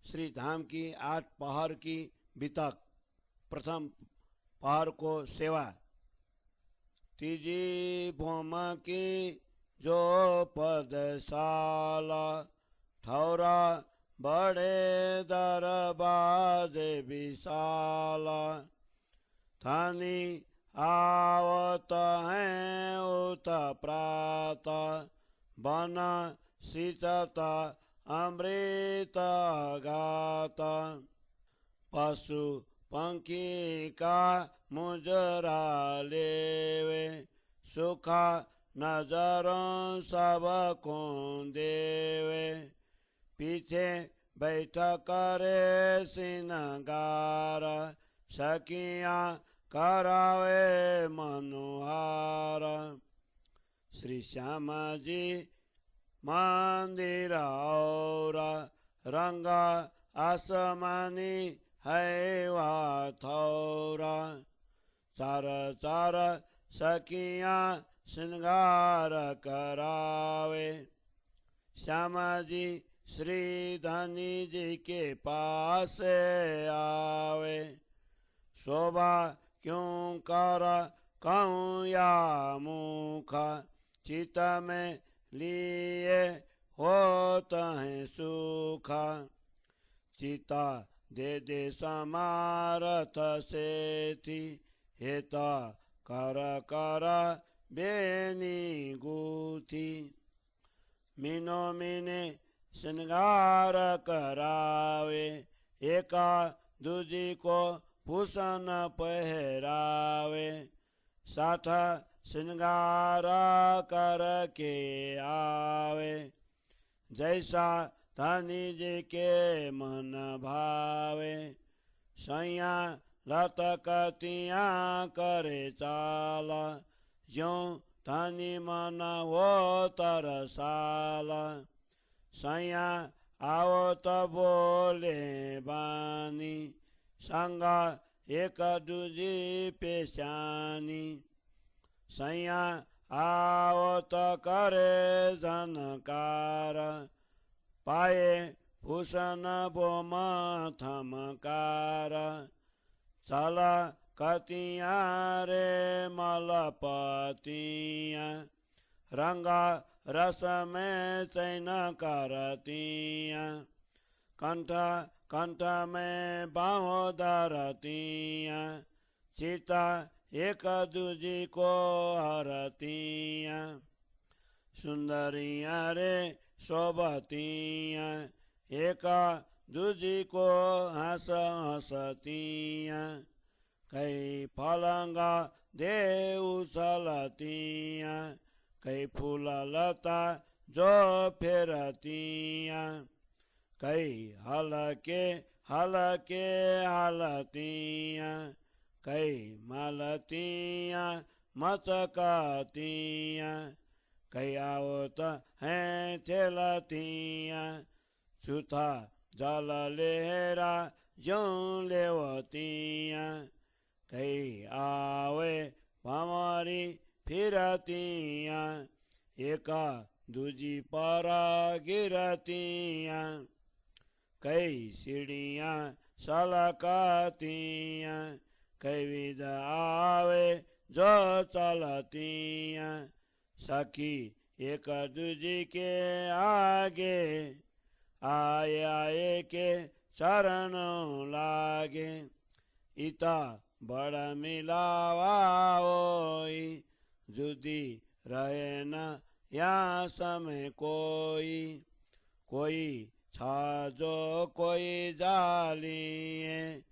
श्री धाम की 8 पहर की बितक। प्रथम पहर को सेवा। तीजी भूम की जो पदशाला, ठौरा बड़े दरबाजे विशाला। थानी आवत हैं उत प्रात, बन शीतता अमृत गाता। पशु पंखी का मुजरा लेवे, सुखा नजरों सब को देवे। पीछे बैठ करे सिनगार, सखियाँ करावे मनोहार। श्री श्याम जी मंदिर और रंग आसमानी है वह थौरा। चार चार सखियाँ श्रृंगार करावे। श्यामा जी श्री धनी जी के पास आवे। शोभा क्यों कर कहूँ या मुख, चित में लिए होत है सुख। चिता दे दे समारथ से थी, हेता कर कर बेनी गुथी। मीनो मीने श्रृंगार करावे, एका दूजी को भूषण पहरावे। साथ श्रृंगार करके आवे, जैसा धनी जी के मन भावे। सैया लतकतियाँ करे चाल, ज्यों धनी मन वो तरसाला। सैया आओ तो बोले बानी, संगा एक दूजी पेशानी। सैया आओ तो करे जनकार, पाए भूषण बोम थमकार। चल कतियाँ रे मलपतियाँ, रंगा रस में चैन करतियाँ। कंठ कंठ में बाहों धरतियाँ, चिता एक दूजी को हरतियाँ। सुंदरियाँ रे शोभतियाँ, एक दूजी को हंस हंसतियाँ। कई फलंगा दे उछलतियाँ, कई फूल लता जो फेरतियाँ। कई हलके हलके हलतियाँ, कई मालतियाँ मचकतियाँ। कई आवत हैं थेलतियाँ, छूथा जल लेहरा ज्यों लेवतियाँ। कई आवे भंवरी फिरतियाँ, एका दूजी पर गिरतियाँ। कई सीढ़ियाँ सलकतियाँ, कई विध आवे जो चलतियाँ। सखी एक दूजी के आगे, आए आए के शरणों लागे। इता बड़ा मिलावा ओई, जुदी रहे न यहाँ समय कोई। कोई छाजो कोई जालिए,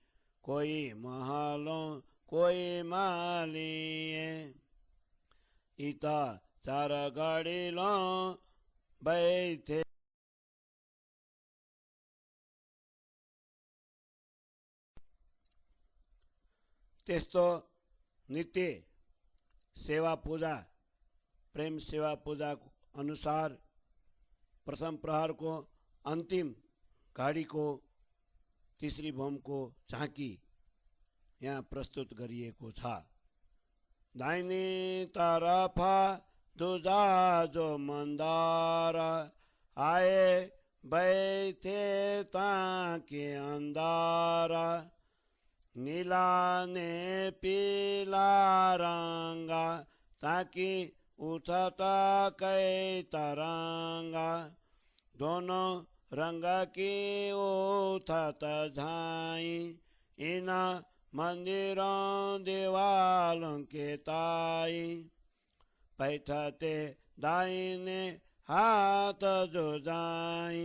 कोई महलों कोई मालिए। इता चार गड़िलों बैठे, त्यस्तो नित्य सेवा पूजा प्रेम सेवा पूजा अनुसार प्रथम प्रहर को अंतिम घड़ी को तीसरी भूम को झाँकी यहाँ प्रस्तुत गरिएको छ। दाहिनी तरफ दूजा जो मंदार, आए बैठे ताके अंधारा नीला ने पीला रंगा ताकि उठता कई तरंगा दोनों रंग की उठत झाई इन मंदिरों दीवालों के ताई बैठते दाहिने हाथ जो जाई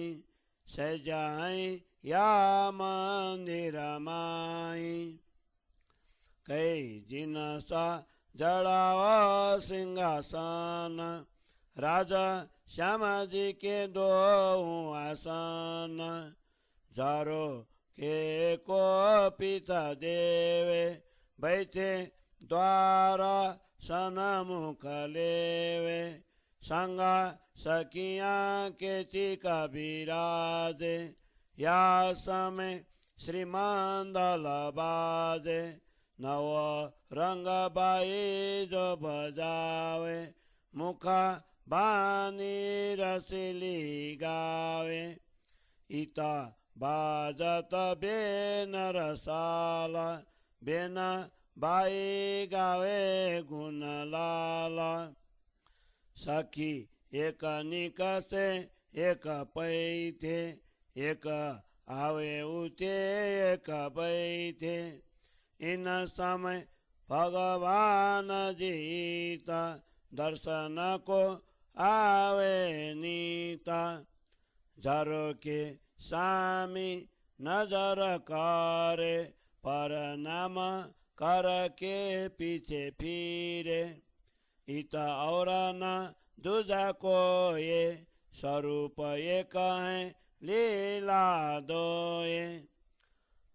सजाई या मंदिर माई कई जिनसा जड़ावा सिंहासन राजा श्यामा जी के दो आसन जारो के को पिता देवे बैठे द्वारा सनमुख लेवे संगा सखिया के चिका विराजे या समय श्रीमंदल बाजे नव रंग बाई जो बजावे मुखा बानी रसिली गावे इता बाजत बेन रसाला बेन बाई गावे गुण लाला सखी एक निक से एक पैथे एक आवे उते एक बैठे इन समय भगवान जीता दर्शन को आवे नीता जरो के सामी नजर करे पर नाम कर के पीछे फिरे इता और न दूजा को ये स्वरूप एक है लीला दोए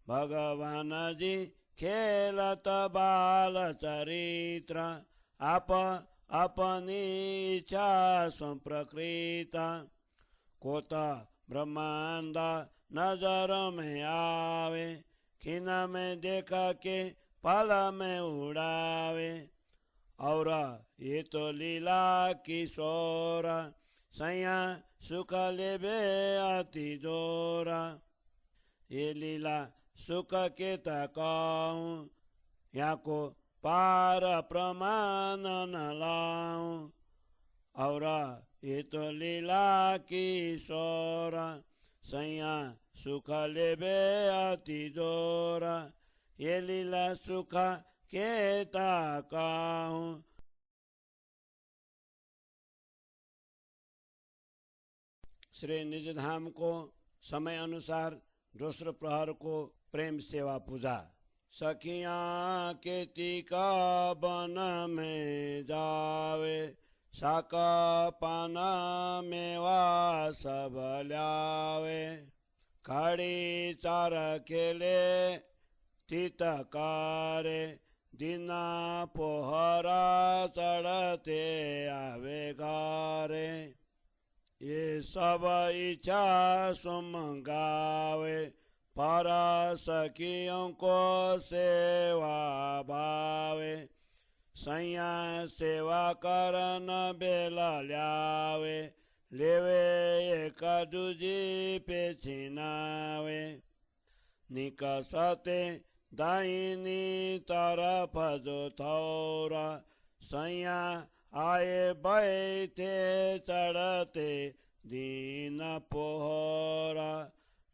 भगवान जी खेलत बाल चरित्र आप अपनी इच्छा संप्रकृत कोता ब्रह्मांड नजर में आवे खिन में देखा के पल में उड़ावे और ये तो लीला किशोर सैया सुख लेबे अति जोरा ये लीला सुख के तकाऊं यहाँ को पार प्रमाण न लाऊं और ये तो लीला किशोर सैया सुख लेबे अति जोरा ये लीला सुख के तकाऊं। श्री निज धाम को समय अनुसार दूसरे प्रहर को प्रेम सेवा पूजा सखियां के टीका बन में जावे साका पाना मेवा सब लावे खाड़ी चार खेले तितकारे दिना पोहरा चढ़ते आवे गारे ये सब इच्छा सुमंगावे पारा सखियों को सेवा भावे सैया सेवा करन बेला ल्यावे लेवे एक दूजी पे छिनावे निकसते दाहिनी तरफ जो थौरा सैया आए बैठे चढ़ते दीन पोहरा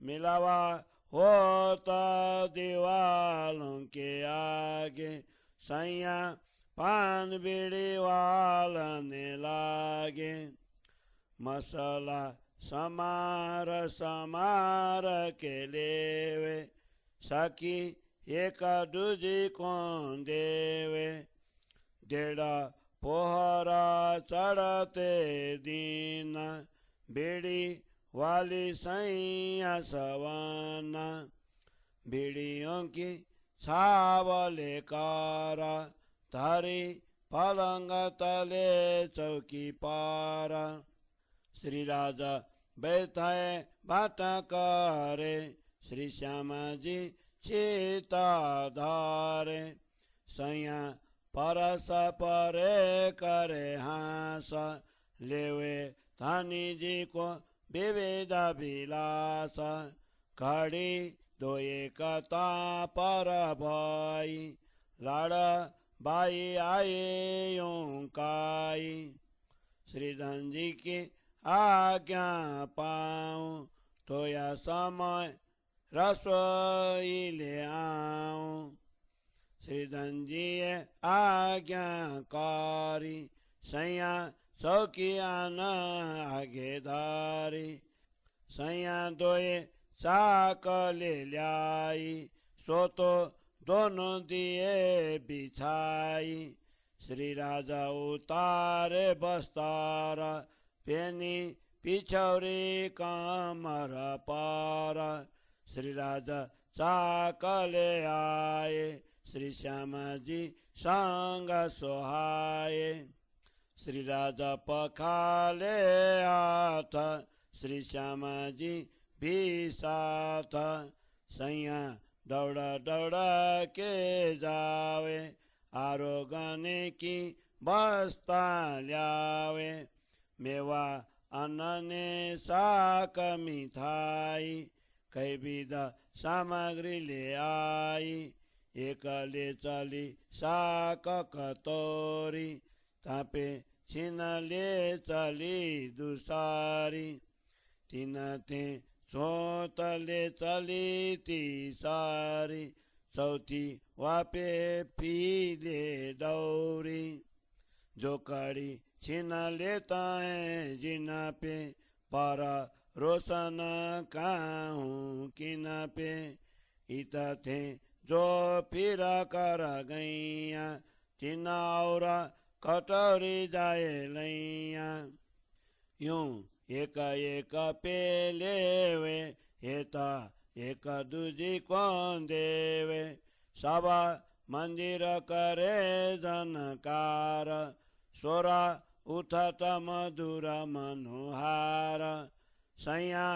मिलावा होता दीवालों के आगे सैया पान बीड़ी वालने लागे मसाला समार समार के लेवे सखी एक दूजी कौन देवे डेढ़ा पोहरा चढ़ते दीन बीड़ी वाली सैया सवाना बीड़ियों की छावले कारा थारी पलंग तले चौकी पारा श्री राजा बैठाए बाटा करे श्री श्यामा जी चिता धारे सैया परस परे करे हास लेवे थानी जी को विविध विलास घड़ी दो एकता पर भई लाड़ बाई आए ओंकाई श्री धन जी की आज्ञा पाऊं तो या समय रसोई ले आऊं श्री धन जी आज्ञाकारी सैया सौकिया न आगे धारी सैया दोए चाक ले ल्याई सो तो दोनों दिए बिछाई श्री राजा उतारे बस्तारा पेनी पिछौरी कमर पार श्री राजा चाक ले आए श्री श्याम जी संग सोहाए श्री राजा पखाले आथ श्री श्याम जी भी साथ सैया दौड़ा दौड़ा के जावे आरोगने की बस्ता ल्यावे मेवा अनने साक मिठाई कई विध सामग्री ले आई एक ले चली साक कतोरी तापे छिन ले चली दुसारी तीन थे सोत ले चली तीसारी चौथी वापे पीले दौरी जो कड़ी छिन लेता है जिना पे पर रोशन काहूँ किन पे इत थे जो फिर कर गैया चिना और कटोरी जाए लैया यूं एक एक पे लेवे हेता एक दूजी कौन देवे सब मंदिर करे जनकार सोरा उठत मधुर मनोहार सैया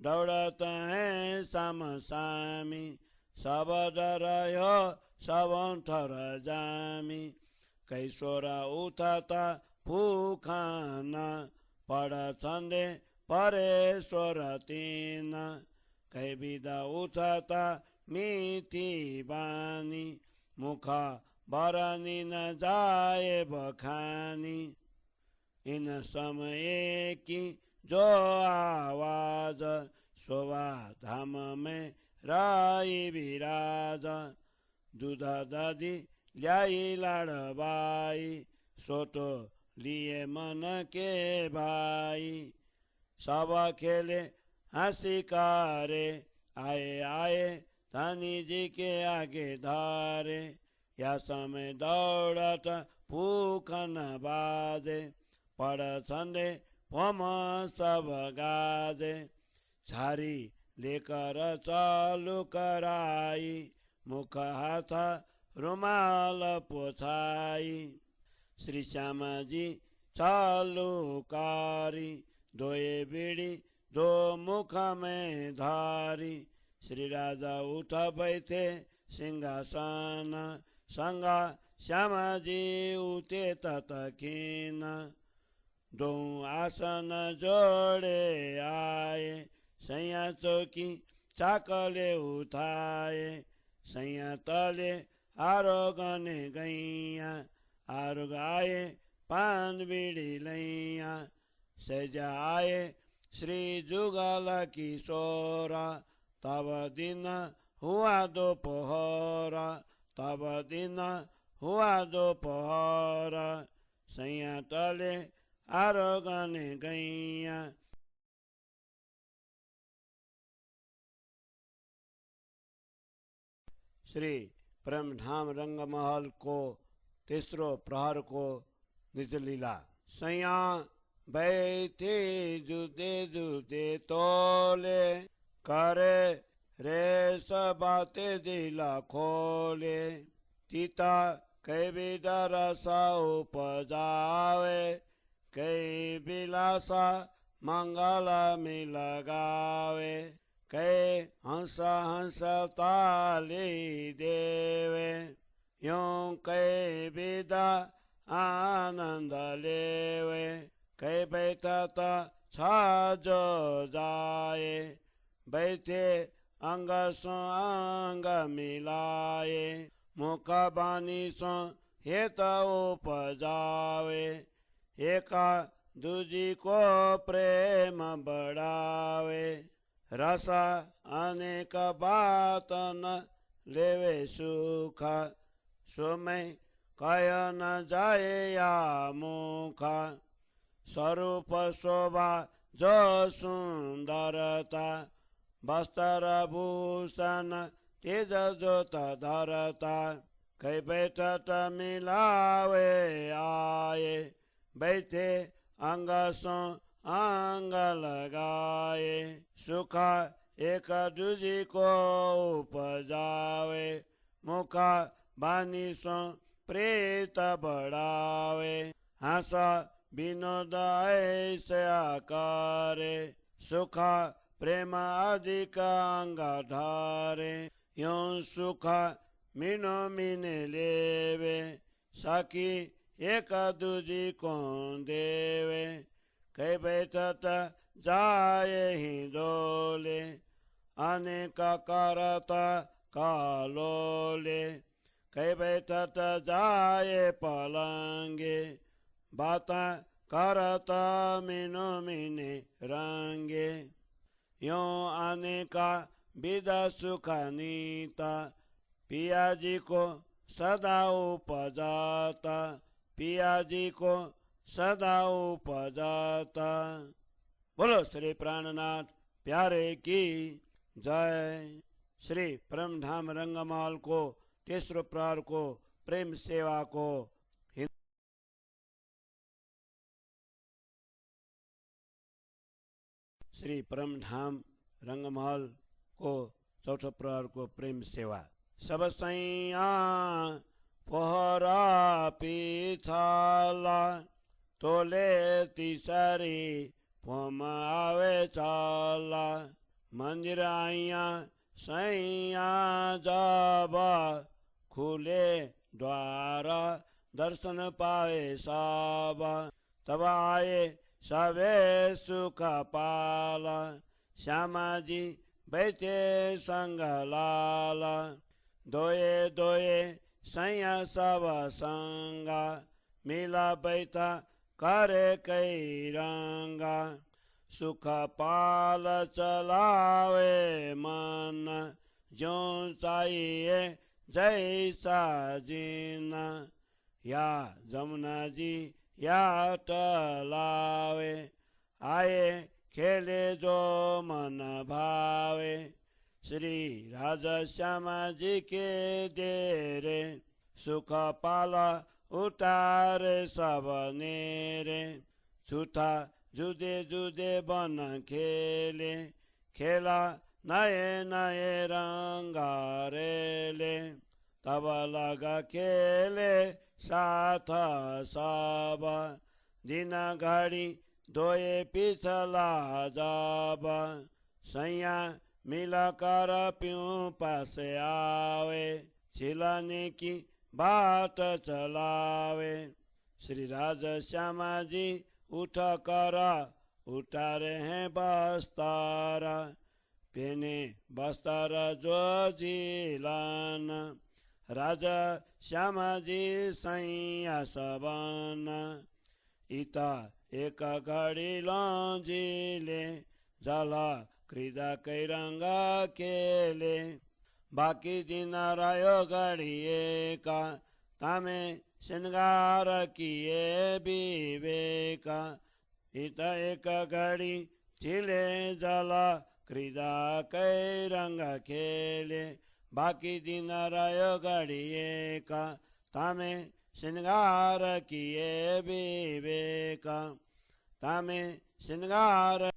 दौड़त हैं समसामी सब डरयो सब थर जामी कैसोरा उठता फूखाना पड़ छंदे परेश्वर तीन कै विदा उठता मीठी बानी मुखा बरनी न जाए बखानी इन समय की जो आवाज शोभा धाम में राई विराज दूध दधी ल्याई लाड़बाई सोटो लिए मन के भाई सब खेले हंसी कारे आए आए धनी जी के आगे धारे या समय दौड़त फूकन बाजे पड़ छंदे पम सब गाजे झारी लेकर चालू कराई मुख हाथ रुमाल पोछाई श्री श्याम जी चालू कारी दोए बीड़ी दो मुख में धारी श्री राजा उठ बैठे सिंहासन संगा श्याम जी उठे ततकीन दो आसन जोड़े आए सैया चौकी चाकले उठाए सैया तले आरोगने गैया आरोग आए पान बीड़ी लैया सजा आए श्री जुगल किशोरा तब दिन हुआ दोपहर तब दिन हुआ दोपहर सैया तले आरोगने गैया श्री परमधाम रंग महल को तीसरो प्रहर को निज लीला सैया बैठे जुदे जुदे तोले करे रे सबाते दिला खोले तीता कई विदा रसा उपजावे कई बिलासा मंगल में लगावे कई हंस हंस ताली देवे यूं कई विदा आनंद लेवे कई बैठता छाज जाए बैठे अंग सो अंग मिलाए मुख बानी सो हेत उपजावे एका दूजी को प्रेम बढ़ावे रस अनेक बात न लेवे सुख सुमय कय न जाए या मुखा स्वरूप शोभा जो सुंदरता वस्त्र भूषण तेज जोत धरता कई बैठत मिलावे आए बैठे अंग सो अंग लगाए सुख एक दूजी को उपजावे मुख बानी सो प्रीत बढ़ावे हंस विनोद ऐसे करे सुख प्रेम अधिक अंग धारे यूं सुख मीनो मीने लेवे सखी एक दूजी को देवे कई बैठत जाए ही डोले अनेक करत कालोले कई बैठत जाए पलंगे बात करत मीनो मीने रंगे यों अनेका विदा सुख नीता पिया जी को सदा उपजाता पिया जी को सदा उपजाता। बोलो श्री प्राणनाथ प्यारे की जय। श्री परम धाम रंगमहल को तेसरो प्रहर को प्रेम सेवा को श्री परम धाम रंगमहल को चौथो प्रहर को प्रेम सेवा। सब सैया पोहरा पीछाला तोले तीसरी पोम आवे चाला मंदिर आइया सैया जब खुले द्वार दर्शन पाए सब तब आए सबे सुख पाला श्यामा जी बैठे संग लाला दोए दोए सैया सब संगा मिला बैठा करे कई रंगा सुख पाल चलावे मन जो चाहिए जैसा जीना या जमुना जी या टलावे आए खेले जो मन भावे श्री राजा श्यामा जी के देरे सुख पाला उतारे सब नेरे छूटा जुदे जुदे बन खेले खेला नए नए रंगारेले तब लगा खेले साथ सब दिन घड़ी दोए पिछला जब सैया मिला कर प्यों पास आवे छिलाने की बात चलावे श्री राजा श्यामा जी उठ कर उतारे हैं बस्तर पेने बस्तर जो जिलान राजा श्यामा जी सैया सबन इता एक घड़ी लौजिले जला क्रीदा कई रंगा केले बाकी दिन रायो घड़िए का तामे श्रृंगार किए विवेका इत एक घड़ी चिले जला क्रीदा कई रंग खेले बाकी दिन रायो घड़िए का तामे श्रृंगार किए विवेका तामे श्रृंगार।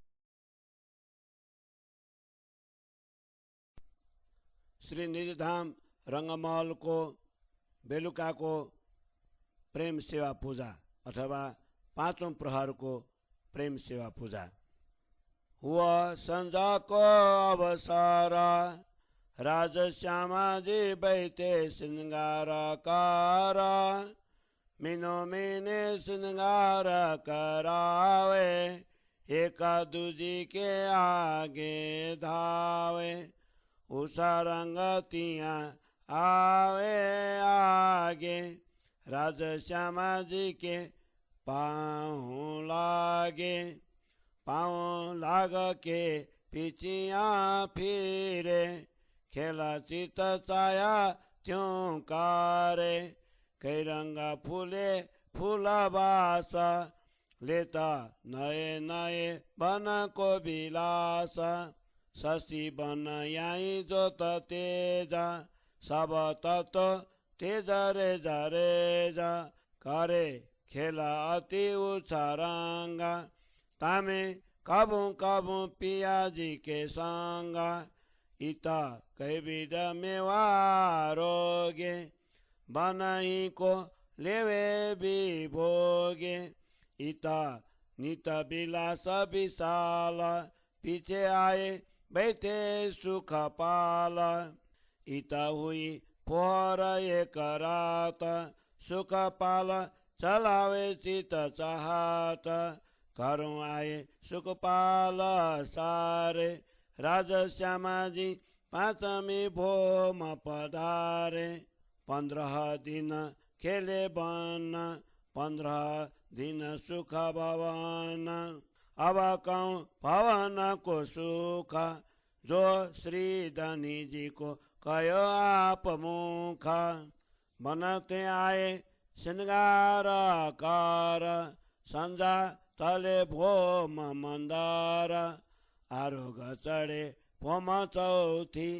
श्री निजधाम रंगमहल को बेलुका को प्रेम सेवा पूजा अथवा पांचों प्रहर को प्रेम सेवा पूजा हुआ संजा को अवसर राजा श्यामा जी बैठे श्रृंगार कारा मीनो मीने श्रृंगार करावे एक दूजी के आगे धावे उषा रंगतिया आवे आगे राजा श्यामा जी के पाँव लागे पाँव लाग के पिछिया फिरे खेला चित चाया त्यों कारे कई रंगा फूले फूला बासा लेता नए नए बन को बिलासा शशि बन यही जो तेजा सब तत्व तेज रेजा करे खेला अति उछारंगा तामे कबू कबू पिया जी के संगा इता कई विध मेवारोगे बनही को लेवे भी भोगे इता नित बिलास विशाल पीछे आए बैठे सुख पाल इता हुई पोहर एक रात सुख पाल चलावे चित चाहत करूँ आए सुख पाल सारे राजा श्यामा जी पाँचमी भोम पधारे 15 दिन खेले बन 15 दिन सुख भवन अब कहूँ भवन को सुख जो श्री धनी जी को कहो आप मुख बनते आए श्रृंगार कार संजा तले भोम मंदार आरोग चढ़े भोम चौथी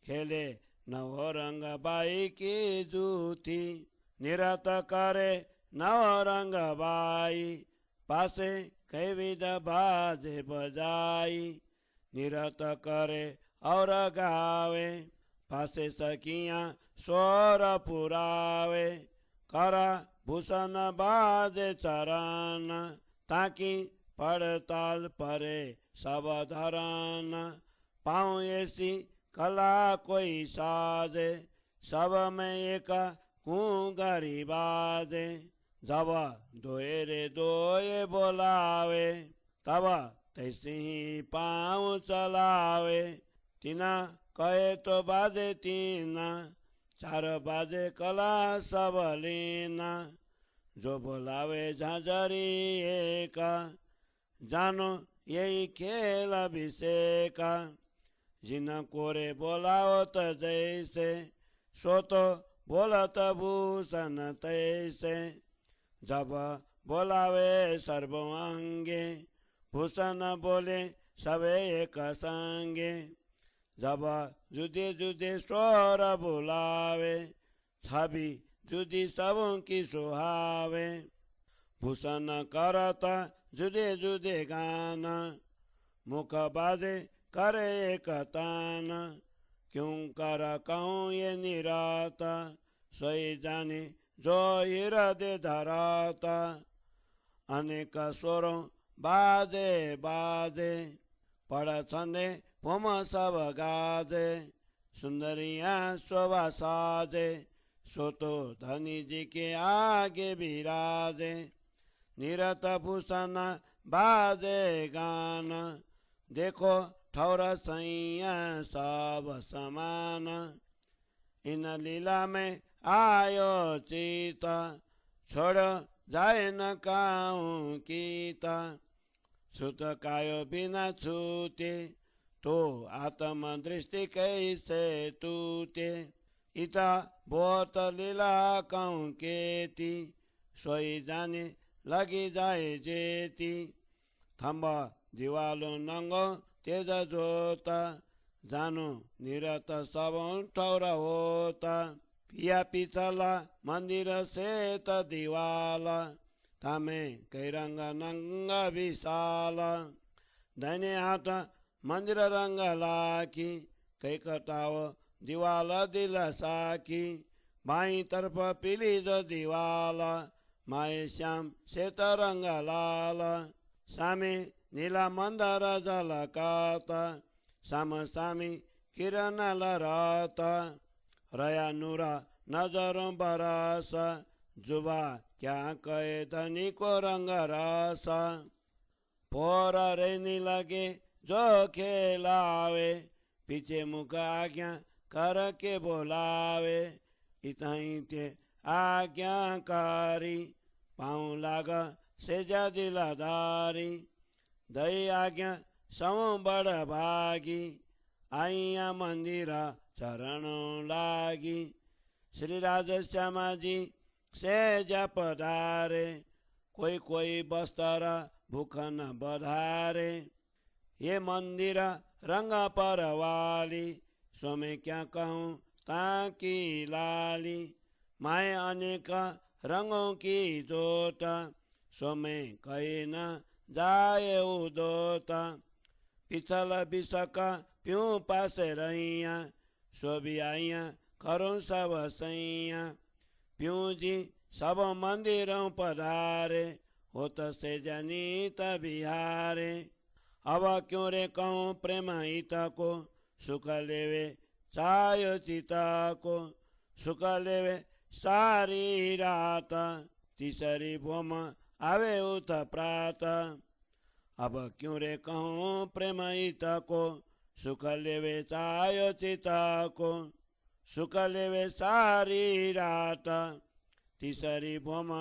खेले नवरंग बाई की जूथी निरत करे नवरंग बाई पासे कई विध बाजे बजाई निरत करे और गावे पासे सखियां स्वर पुरावे करा भूषण बाजे चरण ताकि पड़ताल परे सब धरन पाऊँ ऐसी कला कोई साजे सब में एक घूंघरी बाजे जब दोए रे दोए बोलावे तब तैसे ही पाँव चलावे तीना कहे तो बाजे तीना 4 बाजे कला सब लीना जो बोलावे झांझरी एक जानो यही खेल अभिषेक जिन कोरे बोलाओ त जैसे सो तो बोलत भूषण तैसे जब बोलावे सर्वांगे भूषण बोले सबे एक संगे जब जुदे जुदे स्वर बुलावे छवि जुदी सबों की सुहावे भूषण करता जुदे जुदे गाना मुख बाजे करे एक तान क्यों कर कहूँ ये निराता सोई जाने जो हृदय धराता अनेक स्वरों बाजे बाजे पड़ छंदे भूम सब गाजे सुंदरियाँ शोभा साजे सो तो धनी जी के आगे विराजे निरत भूषण बाजे गान देखो ठौर सैया सब समान इन लीला में आयो चित छोड़ जाए न काऊं कीता सुत कायो बिना छूते तो आत्म दृष्टि कैसे तूते इता बहुत लीला कहूँ केती सोई जाने लगी जाए जेती थम्बा दिवालो नंगो तेज जोता जानो निरत सब ठौरा होता पिया पिछला मंदिर से त दिवाला तामे कई रंग नंग विशाल दाहिने हाथ मंदिर रंग लाकी कई कटाव दीवाल दिल साकी बाई तरफ पीली जो दीवाल माए श्याम श्वेत रंग लाल सामे नीला मंदर झलकाता साम सामी किरण लहराता रया नूरा नजरों बरस जुबा क्या कहे धनी को रंग रस पोर रहने लगे जो खेलावे, पीछे मुख आज्ञा करके बोलावे, इतहीं ते आज्ञाकारी, पाऊँ लाग सेजा दिलादारी, दई आज्ञा सौ बड़ भागी, आइया मंदिर चरणों लागी। श्री राधश्यामा जी सेज पधारे, कोई कोई बस्तर भूख न बधारे, ये मंदिर रंग पर वाली, सो मैं क्या कहूँ ताकि लाली, माए अनेक रंगों की जोत, सो मैं कहे न जाए उदोत, पिछल बिसक प्यूँ पास रहिया, सो भी आइया करूँ सब सैया, प्यूँ जी सब मंदिरों पधारे, होत से जनित बिहारे, अब क्यों रे कहूँ प्रेम हित को, सुख लेवे चायो चिता को, सुख लेवे सारी रात, तीसरी भोम आवे उत प्रात, अब क्यों रे कहूँ प्रेम हित को, सुख लेवे चायो चिता को, सुख लेवे सारी रात, तीसरी भोम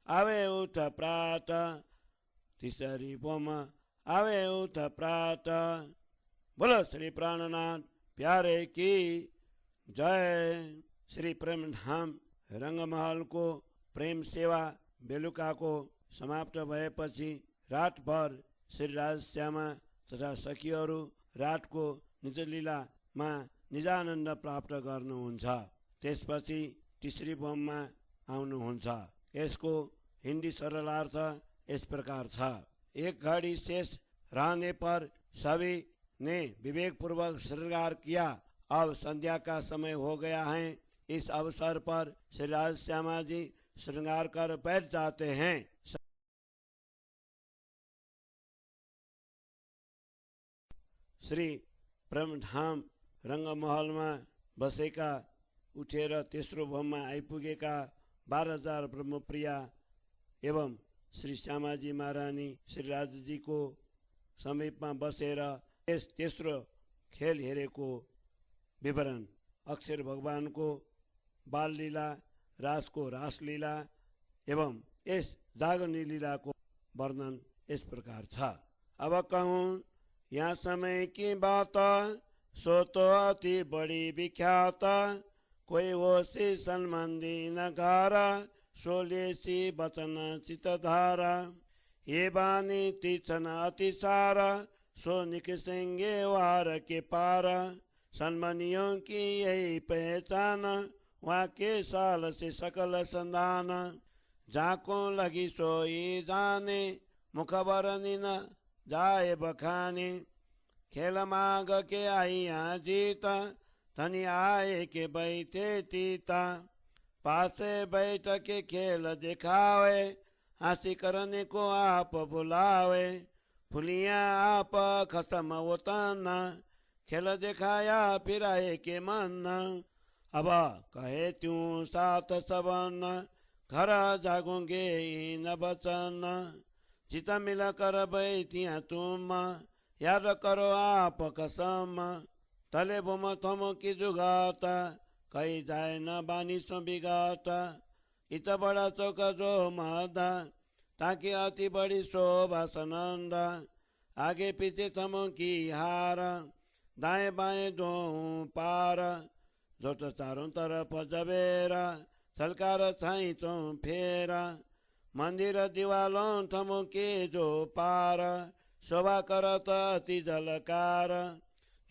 आवे उठ प्रात, तीसरी भोम आवे उठ प्रात। बोलो श्री प्राणनाथ प्यारे की जय। श्री प्रेम धाम रंगमहल को प्रेम सेवा बेलुका को समाप्त भएपछि रातभर श्री राधश्यामा तथा सखीहरू रातको निजलीलामा निजानन्द प्राप्त गर्नुहुन्छ। त्यसपछि तीसरी भोममा आउनुहुन्छ। यसको हिन्दी सरलार्थ इस प्रकार था। एक घड़ी शेष रहने पर सभी ने विवेक पूर्वक श्रृंगार किया। अब संध्या का समय हो गया है। इस अवसर पर श्री राधश्यामा जी श्रृंगार कर बैठ जाते हैं। श्री प्रेमधाम रंगमहलमा बसेका उठेर तेस्रो भोममा आइपुगेका 12,000 ब्रह्मप्रिया एवं श्री श्यामाजी महारानी श्री राजजी को समीपमा बसेर यस तेस्रो खेल हेरेको विवरण, अक्षर भगवान को बाल लीला, रास को रासलीला एवं इस जागरणी लीला को वर्णन इस प्रकार था। अब कहूँ यहाँ समय की बात, सो तो अति बड़ी विख्यात, कोई वो सी सन्मंदी नगारा, सोलेसी बचन चितधारा, ये बानी तीक्षण अति सारा, सो निकसेंगे वार के पार, सन्मनियों की यही पहचान, वहाँ के साल से सकल संधान, जाको लगी सोई जाने, मुखबरनी न जाए बखाने, खेल माग के आइया जीता, धनी आए के बैठे तीता, पासे बैठ के खेल दिखावे, हंसी करने को आप बुलावे, फुलियाँ आप खसम उतना, खेल दिखाया फिर आए के मन, अब कहे त्यों सात सबन, घर जागोगे न बचन, चित मिल कर बैठिया तुम, याद करो आप कसम, तले बोम थम की जुगाता, कही जाए न बानी सो बिगाता, इत बड़ा चौक जो मादा, ताकि अति बड़ी शोभा सनंदा, आगे पीछे थमों की हार, दाएं बाएं दो पार, जो तो चारों तरफ जबेरा, सलकार छाई तो फेरा, मंदिर दीवालों थमों के जो पार, शोभा करत अति जलकार,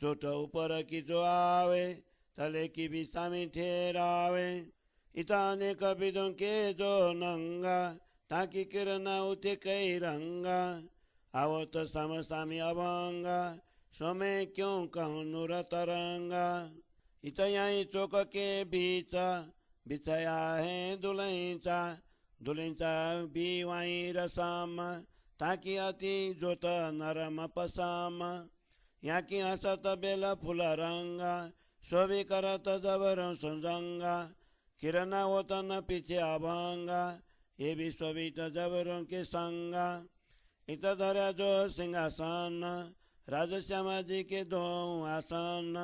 जो तो ऊपर की जो आवे, तले की भी सामी ठेरावे, इता अनेक विधों के जो नंगा, ताकि किरण उठे कई रंगा, आवो तो सम सामी अभंगा, सो मैं क्यों कहूँ नूर तरंगा, इत यहीं चौक के बीच बिछाया है दुलैचा, दुलैचा भी वहीं रसम, ताकि अति जोत नरम पसाम, यहाँ की हंसत बेल फूल रंगा, सो भी करत जबर संजंगा, किरण होता न पीछे अभंगा, ये भी सोबित जबरों के संगा, इत धर्या जो सिंहासन राजा श्यामा जी के दो आसन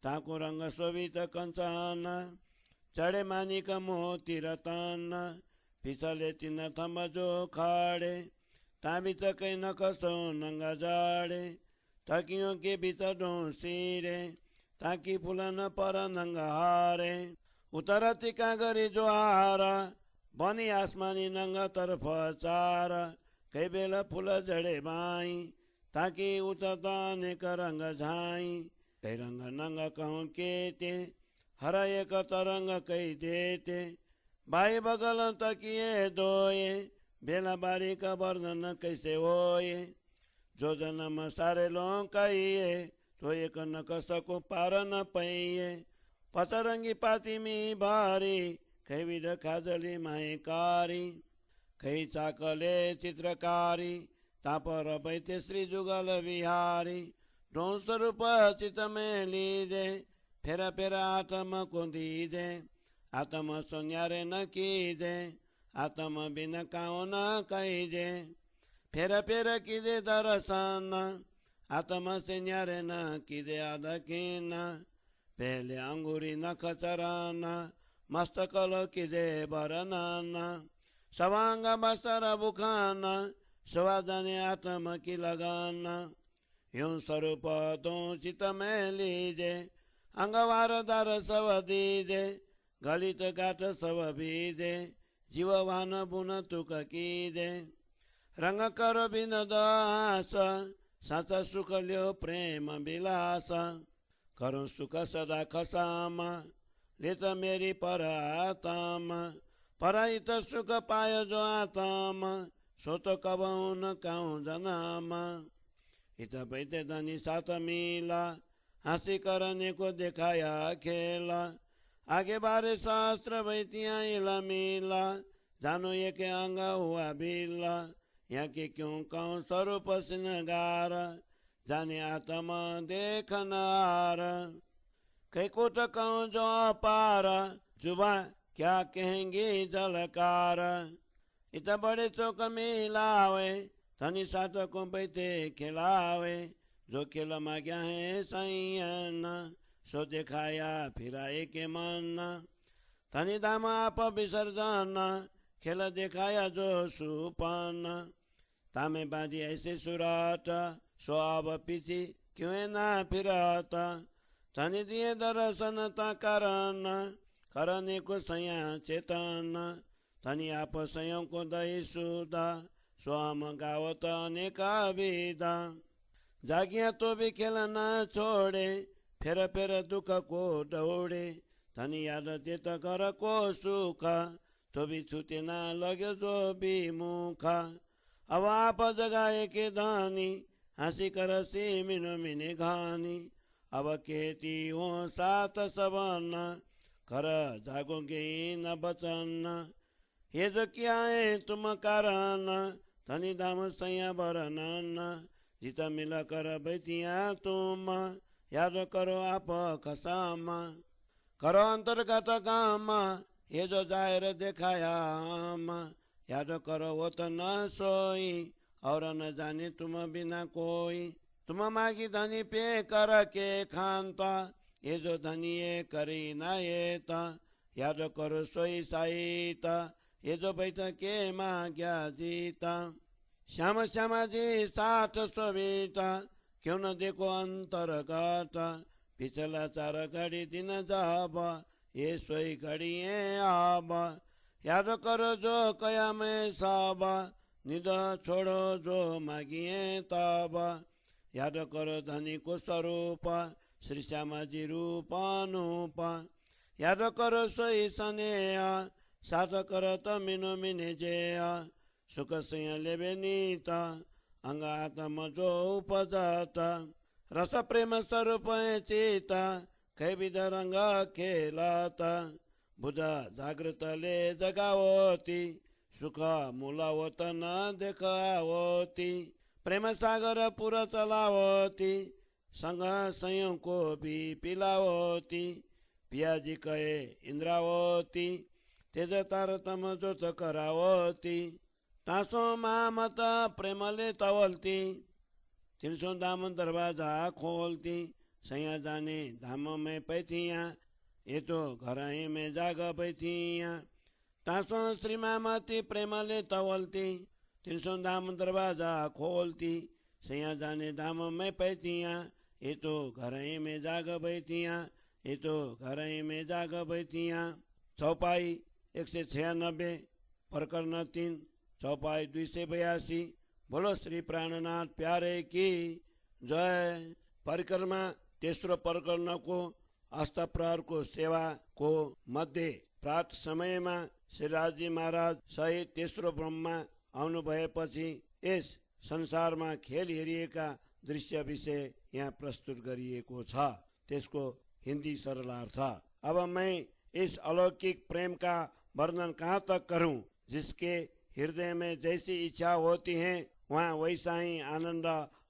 ताको रंग शोभित कंचन चढ़े मानिक मोती रतन पिछले चिन्ह थम जो खाड़े ताबित कई न कसो नंगा जाड़े तकियों के भीतर डोसीरे ताकि फूल न पर नंगा हारे उतरती कागरी जो हारा बनी आसमानी नंगा तरफ चार कई बेला फूल जड़े बाई ताकि उतरता अनेक रंग झाई कई रंग नंग कहूँ केते हर एक तरंग कई देते बाई बगल तकिए दोए बेला बारी का वर्णन कैसे होए जो जन्म सारे लोग कहिए तो एक न कसको पार न पाइए पतरंगी पाती में भारी कई विध खाजली मायकारी कई चाकले चित्रकारी तापर बैते श्री जुगल विहारी ढों स्वरूप चित में लीजे फेरा फेरा आत्म को दीजे आत्म सुन्यारे न कीजे आत्म बिन काओ न कहीजे फेरा फेरा कीजे दर्शन आत्म से न्यारे न कीजे आदकीन पहले अंगूरी न खचराना मस्तकल कीजे बरनाना सवांग बस्तर बुखाना स्वादने आत्म की लगाना यूं स्वरूप तो चित में लीजे अंगवार दार सब दीजे गलित गाठ सब बीजे जीववान बुन तुक कीजे रंग करो बिन दास साच सुख ल्यो प्रेम विलास करो सुख सदा खसामा लेत मेरी पर आत्मा पराइत सुख पायो जो आत्मा सो तो कबहु न काऊं जनामा इत बैते धनी सात मिला हंसी करने को दिखाया खेला आगे बारे शास्त्र बैतिया इला मिला जानो ये के अंग हुआ बिला यहाँ के क्यों कहूँ स्वरूप सिंगार जाने आत्मा देखनार कई को तो कहूँ जो पार जुबा क्या कहेंगे जलकार इत बड़े चौक मिलावे धनी सात को बैठे खिलावे जो खेल मांग्या है सैयन सो दिखाया फिराए के मन धनी दाम आप विसर्जन खेल दिखाया जो सुपन तामे बाजी ऐसे सुरात सो अब पीछे क्यों ना फिरत धनी दिए दर्शन ता करन करने को सया चेतन धनी आप सयों को दही सुदा स्वाम गावत अनेका विदा जागिया तो भी खेलना छोड़े फिर फिर दुख को दौड़े धनी याद देत कर को सुख तो भी छूटे ना लगे जो भी मुखा अब आप जगाए के धानी हंसी कर सी मिनो मिने घानी अब कहती हो सात सबन कर जागोगे न बचन ये जो क्या है तुम कारण धनी दाम सैया बरनन जित मिल कर बैतिया तुम याद करो आप खसाम करो अंतर्गत काम ये जो जाहिर दिखाया हम याद करो वो तो न सोई और न जाने तुम बिना कोई तुम मागी धनी पे कर के खानता ये जो धनी ये करी ना ये ता याद करो सोई साईता ये जो बैठ के मांग्या जीता श्याम श्यामा जी साथ सविता क्यों न देखो अंतर्गत पिछला चार घड़ी दिन जाब ये सोई घड़ी आब याद करो जो कया में साब निद छोड़ो जो मागिए तब याद करो धनी को स्वरूप श्री श्यामा जी रूपानूप याद करो सोई सनेया साथ कर तो मिनो मिने जेया सुख सिंह लेबे नीता अंग आत्म जो उपजाता रस प्रेम स्वरूप चेता कई विध रंग खेलाता बुध जागृत ले जगावती सुख मूलावत न देखावती प्रेम सागर पुर चलावती संग संयोग को भी पिलावती पियाजी कहे इंद्रावती तेज तारतम जोत करावती तासो मामत प्रेमले तवलती, तिरसों दामन दरवाजा खोलती, सैया जाने धाम में पैथियाँ, ये तो घर ही में जाग पैथियाँ। तासो श्री मामती प्रेमले तवलती, तिरसों दामन दरवाजा खोलती, सैया जाने धाम में पैथियाँ, ये तो घर ही में जाग पैथियाँ, ये तो घर ही में जाग पैथियाँ। चौपाई 196, प्रकरण 3, चौपाई 282। बोलो श्री प्राणनाथ प्यारे की जय। परिक्रमा तेस्रो प्रकरण को अष्टप्रहर को सेवा को मध्य प्रात समय में श्रीराजी महाराज सहित तेस्रो ब्रह्मा आउनु भएपछि यस संसार में खेल हेरिएका दृश्य विषय यहाँ प्रस्तुत गरिएको छ। त्यसको हिंदी सरलार्थ। अब मैं इस अलौकिक प्रेम का वर्णन कहाँ तक करूं, जिसके हृदय में जैसी इच्छा होती है वहाँ वैसा ही आनंद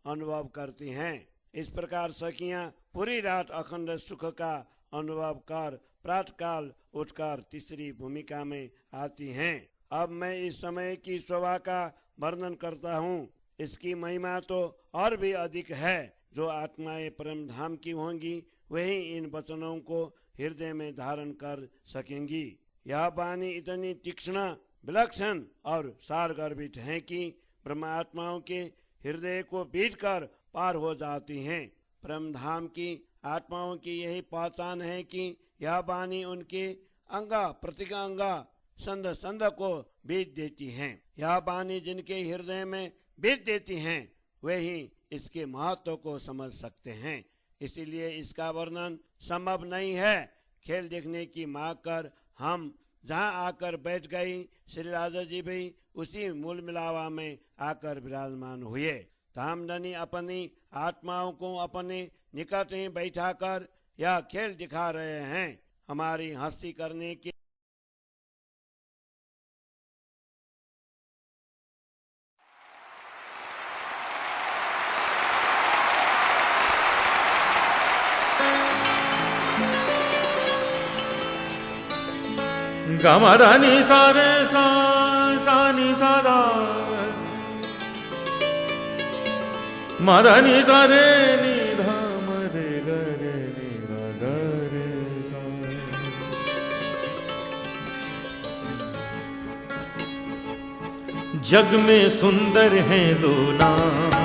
अनुभव करती हैं। इस प्रकार सखियां पूरी रात अखंड सुख का अनुभव कर प्रातःकाल उठकर तीसरी भूमिका में आती हैं। अब मैं इस समय की शोभा का वर्णन करता हूँ। इसकी महिमा तो और भी अधिक है। जो आत्माएं परम धाम की होंगी वही इन वचनों को हृदय में धारण कर सकेंगी। यह वाणी इतनी तीक्ष्ण, विलक्षण और सारगर्भित है कि ब्रह्मात्माओं के हृदय को बीटकर पार हो जाती हैं। परम धाम की आत्माओं की यही पहचान है कि यह वाणी उनके अंग प्रत्यंग संद संद को बीत देती है। यह वाणी जिनके हृदय में बीत देती हैं वे ही इसके महत्व को समझ सकते हैं। इसीलिए इसका वर्णन संभव नहीं है। खेल देखने की मांग कर हम जहाँ आकर बैठ गई, श्री राजा जी भी उसी मूल मिलावा में आकर विराजमान हुए। धामधनी अपनी आत्माओं को अपने निकट ही बैठाकर यह खेल दिखा रहे हैं। हमारी हंसी करने की गमधनि सारे सा नी सदा मधनि सारे नि धाम रे गरे नि गरे सा। जग में सुंदर है दो नाम,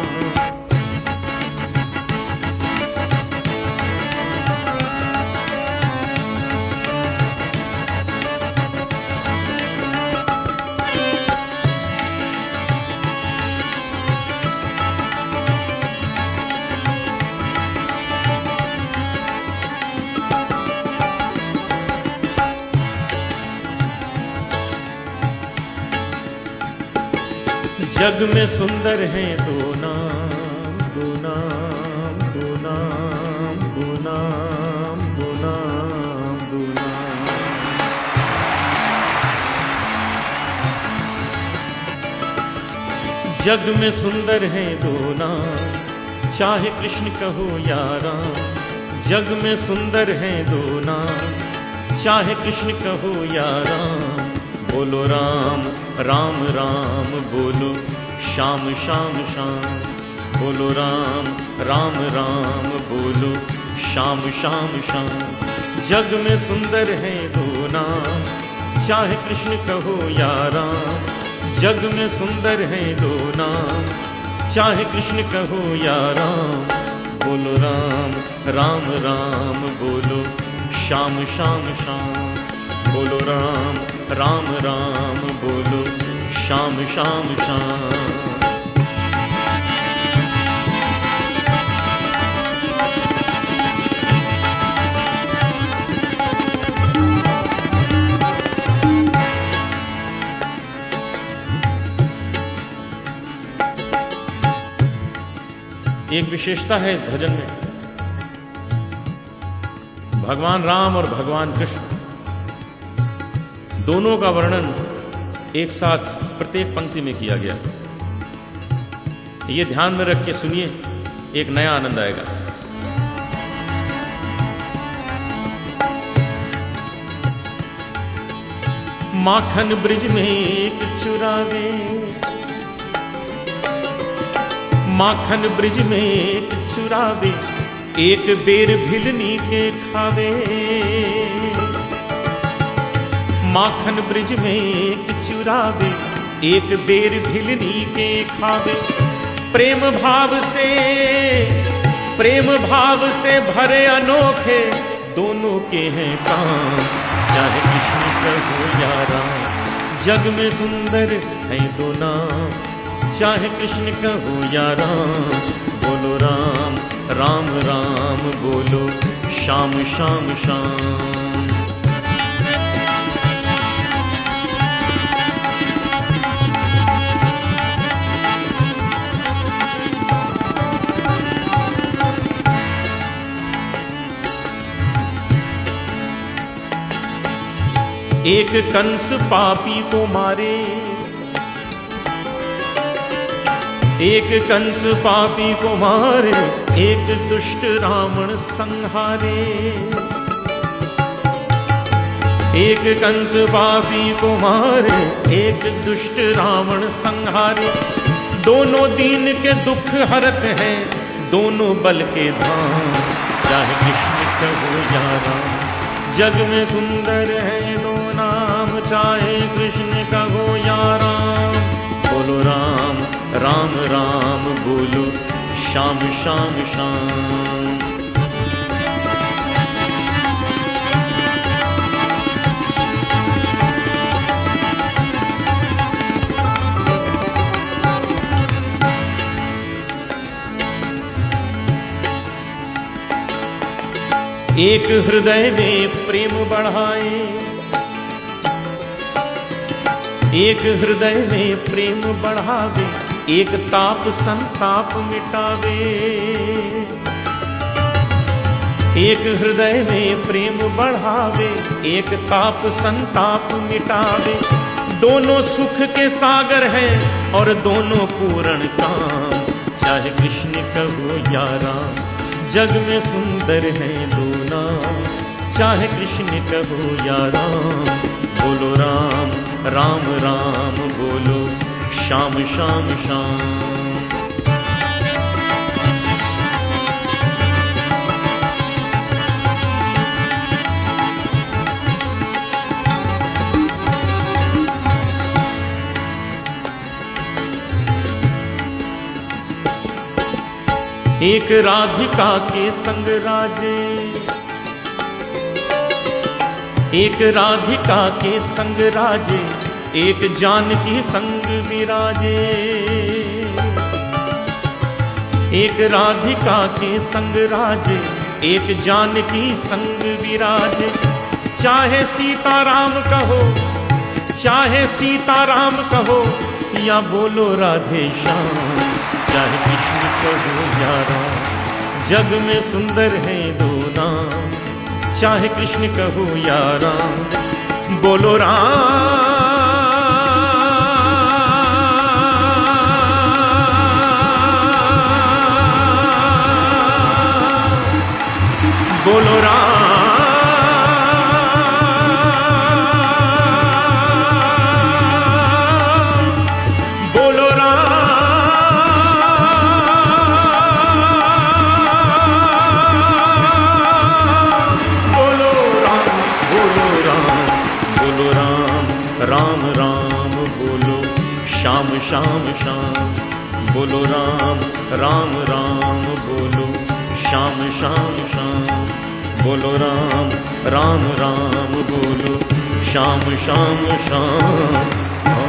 जग में सुंदर हैं दो नाम, दो नाम, दो नाम, दो नाम, दो नाम, दो नाम। जग में सुंदर हैं दो नाम, चाहे कृष्ण कहो या राम। जग में सुंदर हैं दो नाम, चाहे कृष्ण कहो या राम। बोलो राम राम राम, बोलो श्याम श्याम श्याम। बोलो राम राम राम, बोलो श्याम श्याम श्याम। जग में सुंदर हैं दो नाम, चाहे कृष्ण कहो या राम। जग में सुंदर हैं दो नाम, चाहे कृष्ण कहो या राम। बोलो राम राम राम, बोलो श्याम श्याम श्याम। बोलो राम राम राम, बोलो श्याम श्याम श्याम। एक विशेषता है इस भजन में, भगवान राम और भगवान कृष्ण दोनों का वर्णन एक साथ प्रत्येक पंक्ति में किया गया। ये ध्यान में रख के सुनिए, एक नया आनंद आएगा। माखन ब्रिज में एक चुरावे, माखन ब्रिज में एक चुरावे, एक बेर भिलनी के खावे। माखन ब्रिज में एक चुरावे, एक बेर भिलनी के खावे। प्रेम भाव से भरे अनोखे दोनों के हैं काम। चाहे कृष्ण कहो या राम, जग में सुंदर है दो नाम। चाहे कृष्ण कहो या राम, बोलो राम राम राम, बोलो श्याम श्याम श्याम। एक कंस पापी को मारे, एक कंस पापी को मारे, एक दुष्ट रावण संहारे। एक कंस पापी को मारे, एक दुष्ट रावण संहारे। दोनों दीन के दुख हरत हैं, दोनों बल के धाम। चाहे कृष्ण कहो या राम, जग में सुंदर है दो नाम। चाहे कृष्ण कहो या राम, बोलो राम राम राम, बोलो श्याम श्याम श्याम। एक हृदय में प्रेम बढ़ाए, एक हृदय में प्रेम बढ़ावे, एक ताप संताप मिटावे। एक हृदय में प्रेम बढ़ावे, एक ताप संताप मिटावे। दोनों सुख के सागर हैं और दोनों पूर्ण काम। चाहे कृष्ण कहो या राम, जग में सुंदर है दो नाम। चाहे कृष्ण कहो या राम, बोलो राम राम राम, बोलो श्याम श्याम श्याम। एक राधिका के संग राजे, एक राधिका के संग राजे, एक जानकी संग विराजे। एक राधिका के संग राजे, एक जानकी संग विराजे। चाहे सीताराम कहो, चाहे सीताराम कहो, या बोलो राधे श्याम। चाहे कृष्ण कहो या राम, जग में सुंदर है दो नाम। चाहे कृष्ण कहो या राम, बोलो राम बोलो राम बोलो राम बोलो राम बोलो राम बोलो राम राम राम बोलो श्याम श्याम श्याम बोलो राम राम राम बोलो श्याम श्याम श्याम बोलो राम राम राम बोलो श्याम श्याम श्याम।